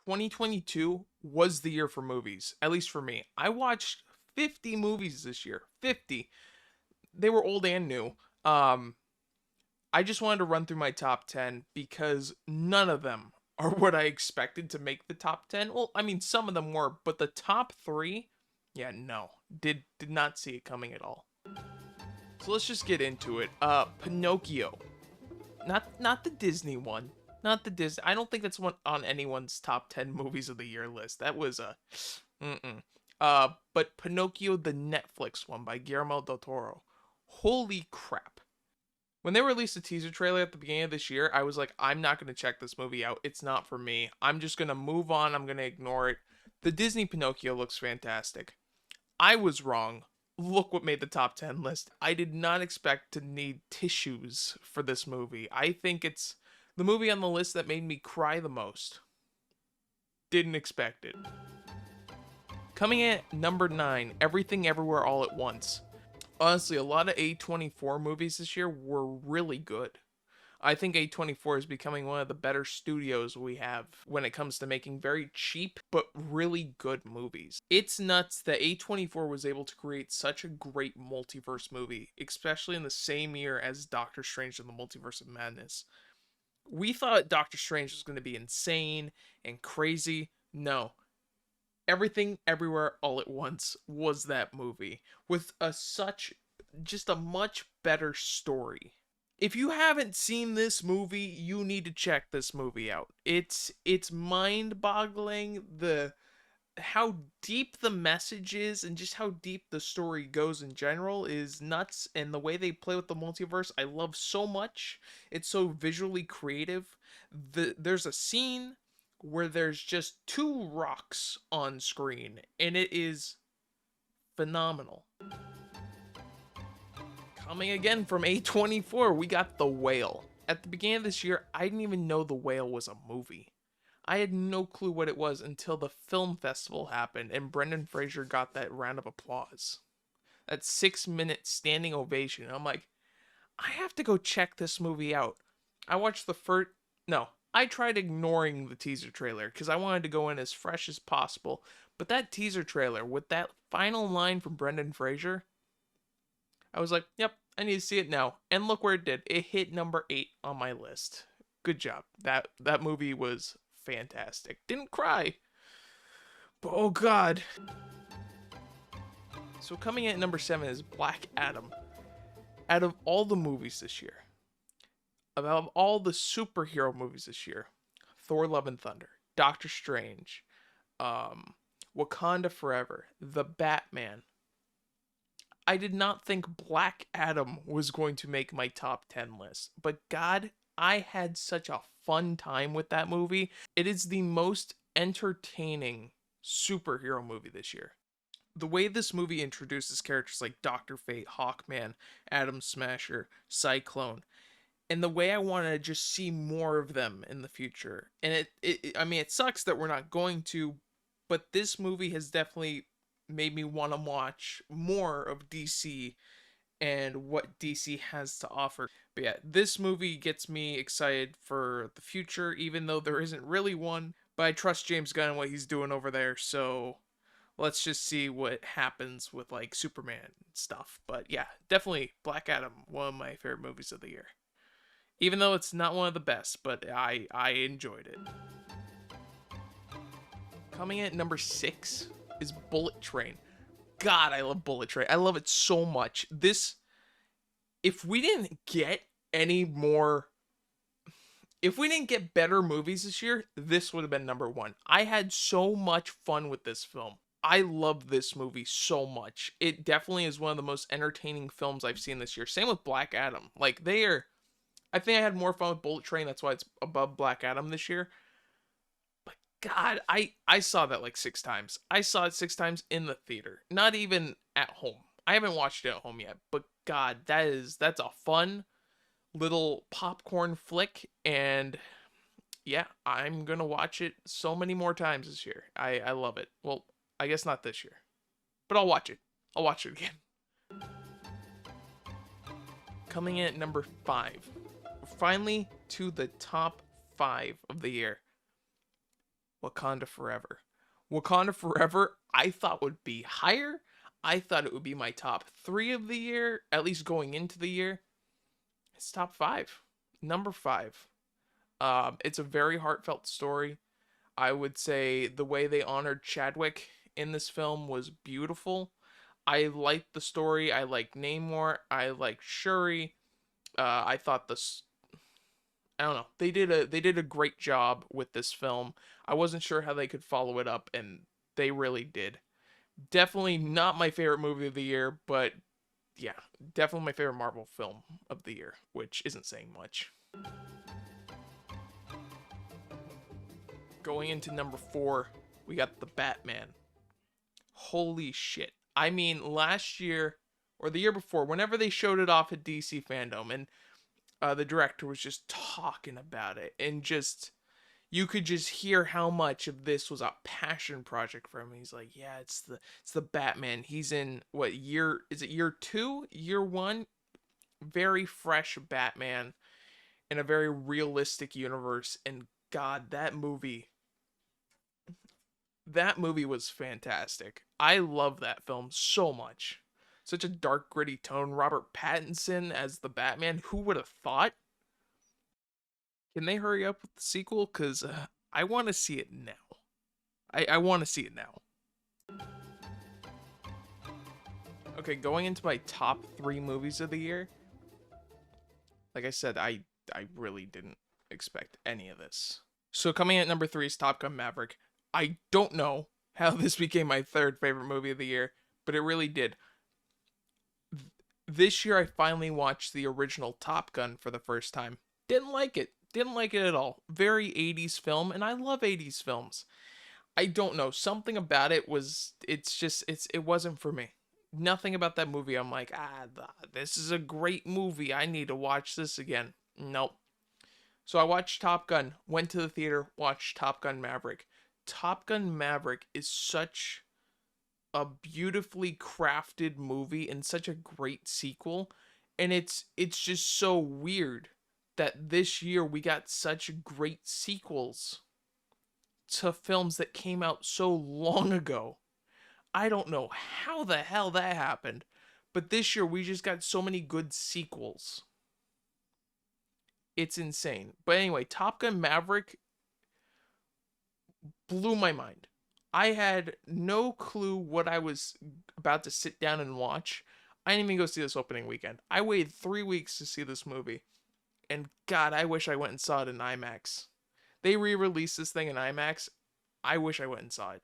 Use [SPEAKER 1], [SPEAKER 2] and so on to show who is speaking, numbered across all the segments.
[SPEAKER 1] 2022 was the year for movies, at least for me. I watched 50 movies this year. 50. They were old and new. Um, I just wanted to run through my top 10 because none of them are what I expected to make the top 10. Well, I mean, some of them were, but the top 3, yeah, no. Did not see it coming at all. So let's just get into it. Pinocchio. Not the Disney one. Not the Disney. I don't think that's one on anyone's top 10 movies of the year list. That was a mm-mm. But Pinocchio, the Netflix one by Guillermo del Toro. Holy crap. When they released a teaser trailer at the beginning of this year, I was like, I'm not going to check this movie out. It's not for me. I'm just going to move on. I'm going to ignore it. The Disney Pinocchio looks fantastic. I was wrong. Look what made the top 10 list. I did not expect to need tissues for this movie. I think it's the movie on the list that made me cry the most. Didn't expect it. Coming in at number 9, Everything Everywhere All at Once. Honestly, a lot of A24 movies this year were really good. I think A24 is becoming one of the better studios we have when it comes to making very cheap but really good movies. It's nuts that A24 was able to create such a great multiverse movie, especially in the same year as Doctor Strange and the Multiverse of Madness. We thought Doctor Strange was going to be insane and crazy. No. Everything Everywhere All at Once was that movie with just a much better story. If you haven't seen this movie, you need to check this movie out. It's mind-boggling how deep the message is and just how deep the story goes in general is nuts, and the way they play with the multiverse I love so much. It's so visually creative. There's a scene where there's just 2 rocks on screen and it is phenomenal. Coming again from A24, we got The Whale. At the beginning of this year, I didn't even know The Whale was a movie. I had no clue what it was until the film festival happened and Brendan Fraser got that round of applause. That 6-minute standing ovation. I'm like, I have to go check this movie out. I watched the first... No, I tried ignoring the teaser trailer because I wanted to go in as fresh as possible. But that teaser trailer with that final line from Brendan Fraser... I was like, yep, I need to see it now. And look where it did. It hit number 8 on my list. Good job. That movie was fantastic. Didn't cry. But oh god. So coming in at number 7 is Black Adam. Out of all the movies this year, about all the superhero movies this year, Thor Love and Thunder, Doctor Strange, Wakanda Forever, The Batman, I did not think Black Adam was going to make my top 10 list, but God, I had such a fun time with that movie. It is the most entertaining superhero movie this year. The way this movie introduces characters like Dr. Fate, Hawkman, Atom Smasher, Cyclone, and the way I want to just see more of them in the future. And it sucks that we're not going to, but this movie has definitely made me want to watch more of DC and what DC has to offer. But yeah, this movie gets me excited for the future, even though there isn't really one. But I trust James Gunn and what he's doing over there, so let's just see what happens with like Superman and stuff. But yeah, definitely Black Adam, one of my favorite movies of the year. Even though it's not one of the best, but I enjoyed it. Coming in at number 6 is Bullet Train. God, I love Bullet Train. I love it so much. If we didn't get better movies this year, this would have been number 1. I had so much fun with this film. I love this movie so much. It definitely is one of the most entertaining films I've seen this year. Same with Black Adam. I think I had more fun with Bullet Train. That's why it's above Black Adam this year. God, I saw that like 6 times. I saw it 6 times in the theater, not even at home. I haven't watched it at home yet, but God, that's a fun little popcorn flick, and yeah, I'm gonna watch it so many more times this year. I love it. Well, I guess not this year, but I'll watch it. I'll watch it again. Coming in at number 5. Finally to the top 5 of the year. Wakanda Forever. Wakanda Forever, I thought would be higher. I thought it would be my top three of the year, at least going into the year. It's top five. Number five. It's a very heartfelt story. I would say the way they honored Chadwick in this film was beautiful. I liked the story. I liked Namor. I liked Shuri. I thought this. I don't know. They did a great job with this film. I wasn't sure how they could follow it up, and they really did. Definitely not my favorite movie of the year, but yeah, definitely my favorite Marvel film of the year, which isn't saying much. Going into number four, we got The Batman. Holy shit. I mean, last year or the year before, whenever they showed it off at DC Fandom, and the director was just talking about it, and just you could just hear how much of this was a passion project for him. He's like, yeah, it's the Batman. He's in what year is it? Year two? Year one? Very fresh Batman in a very realistic universe. And God, that movie was fantastic. I love that film so much. Such a dark, gritty tone. Robert Pattinson as the Batman. Who would have thought? Can they hurry up with the sequel? Because I want to see it now. I want to see it now. Okay, going into my top three movies of the year. Like I said, I really didn't expect any of this. So coming at number three is Top Gun Maverick. I don't know how this became my third favorite movie of the year, but it really did. This year I finally watched the original Top Gun for the first time. Didn't like it. Didn't like it at all. Very 80s film, and I love 80s films. I don't know. Something about it was, it wasn't for me. Nothing about that movie. I'm like, this is a great movie. I need to watch this again. Nope. So I watched Top Gun, went to the theater, watched Top Gun Maverick. Top Gun Maverick is such a beautifully crafted movie and such a great sequel. And it's just so weird that this year we got such great sequels to films that came out so long ago. I don't know how the hell that happened, but this year we just got so many good sequels. It's insane. But anyway, Top Gun Maverick blew my mind. I had no clue what I was about to sit down and watch. I didn't even go see this opening weekend. I waited 3 weeks to see this movie. And God, I wish I went and saw it in IMAX. They re-released this thing in IMAX. I wish I went and saw it.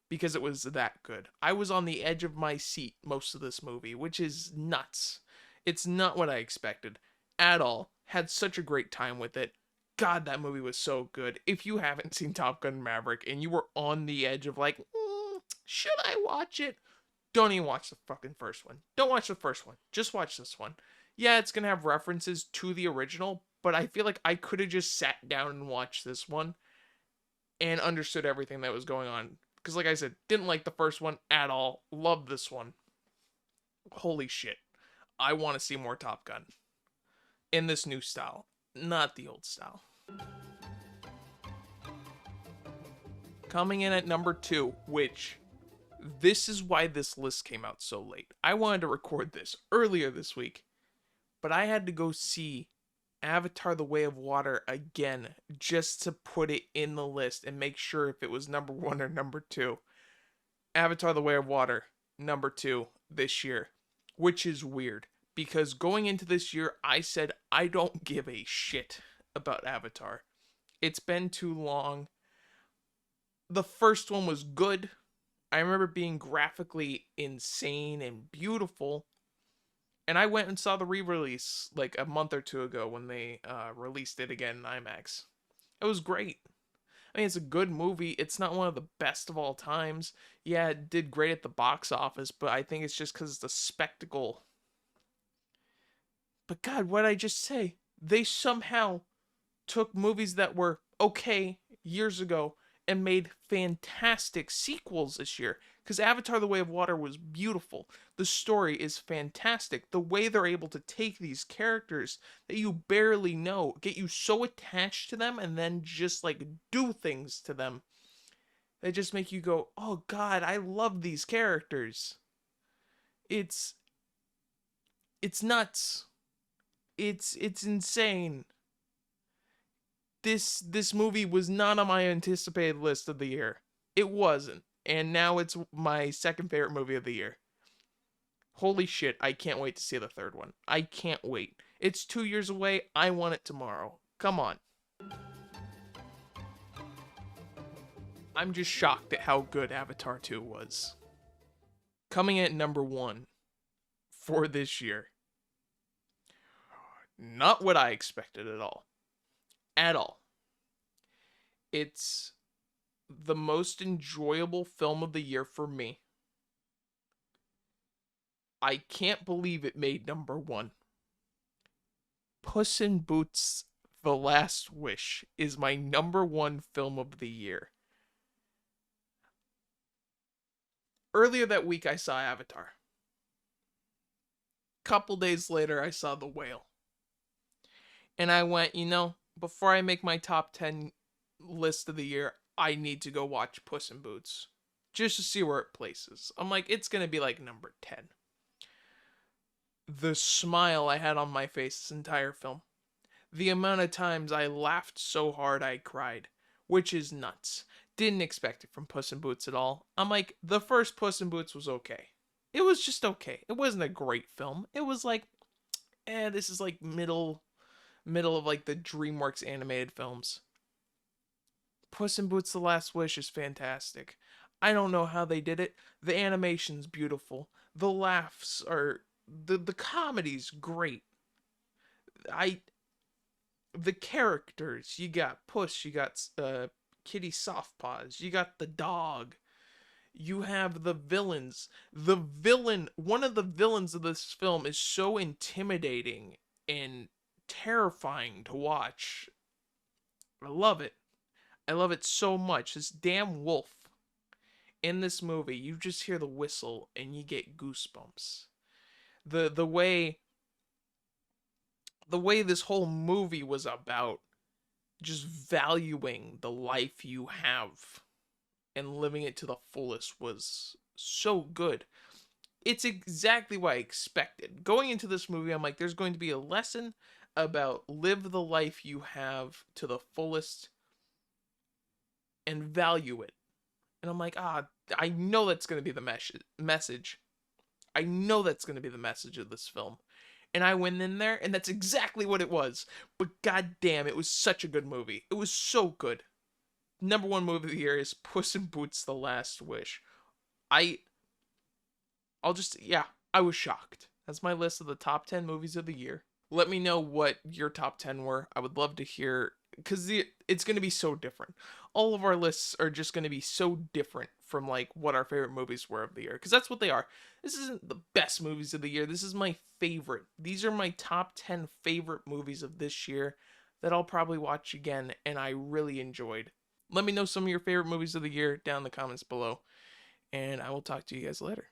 [SPEAKER 1] Because it was that good. I was on the edge of my seat most of this movie, which is nuts. It's not what I expected at all. Had such a great time with it. God, that movie was so good. If you haven't seen Top Gun Maverick and you were on the edge of like, should I watch it? Don't even watch the fucking first one. Don't watch the first one. Just watch this one. Yeah, it's going to have references to the original, but I feel like I could have just sat down and watched this one and understood everything that was going on. Because like I said, didn't like the first one at all. Loved this one. Holy shit. I want to see more Top Gun. In this new style. Not the old style. Coming in at number 2, which this is why this list came out so late. I wanted to record this earlier this week, but I had to go see Avatar: The Way of Water again just to put it in the list and make sure if it was number 1 or number 2. Avatar: The Way of Water, number 2 this year, which is weird because going into this year, I said I don't give a shit about Avatar. It's been too long. The first one was good. I remember being graphically insane and beautiful. And I went and saw the re-release like a month or two ago when they released it again in IMAX. It was great. I mean, it's a good movie. It's not one of the best of all times. Yeah, it did great at the box office, but I think it's just because it's a spectacle. But God, what did I just say? They somehow took movies that were okay years ago and made fantastic sequels this year. Because Avatar: The Way of Water was beautiful. The story is fantastic. The way they're able to take these characters that you barely know, get you so attached to them, and then just like do things to them that just make you go, "Oh god, I love these characters." It's it's nuts. It's insane. This movie was not on my anticipated list of the year. It wasn't. And now it's my second favorite movie of the year. Holy shit, I can't wait to see the third one. I can't wait. It's 2 years away. I want it tomorrow. Come on. I'm just shocked at how good Avatar 2 was. Coming at number 1 for this year. Not what I expected at all. At all. It's the most enjoyable film of the year for me. I can't believe it made number 1. Puss in Boots: The Last Wish is my number 1 film of the year. Earlier that week, I saw Avatar. Couple days later, I saw The Whale. And I went, before I make my top 10 list of the year, I need to go watch Puss in Boots. Just to see where it places. I'm like, it's going to be like number 10. The smile I had on my face this entire film. The amount of times I laughed so hard I cried. Which is nuts. Didn't expect it from Puss in Boots at all. I'm like, the first Puss in Boots was okay. It was just okay. It wasn't a great film. It was like, this is like middle of like the DreamWorks animated films. Puss in Boots: The Last Wish is fantastic. I don't know how they did it. The animation's beautiful. The laughs are the comedy's great. The characters, you got Puss, you got Kitty Softpaws, you got the dog. You have the villains. One of the villains of this film is so intimidating and terrifying to watch. I love it. I love it so much. This damn wolf in this movie, you just hear the whistle and you get goosebumps. The way this whole movie was about just valuing the life you have and living it to the fullest was so good. It's exactly what I expected. Going into this movie, I'm like, there's going to be a lesson about live the life you have to the fullest and value it. And I'm like, I know that's going to be the message. I know that's going to be the message of this film. And I went in there, and that's exactly what it was. But goddamn, it was such a good movie. It was so good. Number 1 movie of the year is Puss in Boots: The Last Wish. I was shocked. That's my list of the top 10 movies of the year. Let me know what your top 10 were. I would love to hear, because it's going to be so different. All of our lists are just going to be so different from like what our favorite movies were of the year, because that's what they are. This isn't the best movies of the year. This is my favorite. These are my top 10 favorite movies of this year that I'll probably watch again and I really enjoyed. Let me know some of your favorite movies of the year down in the comments below, and I will talk to you guys later.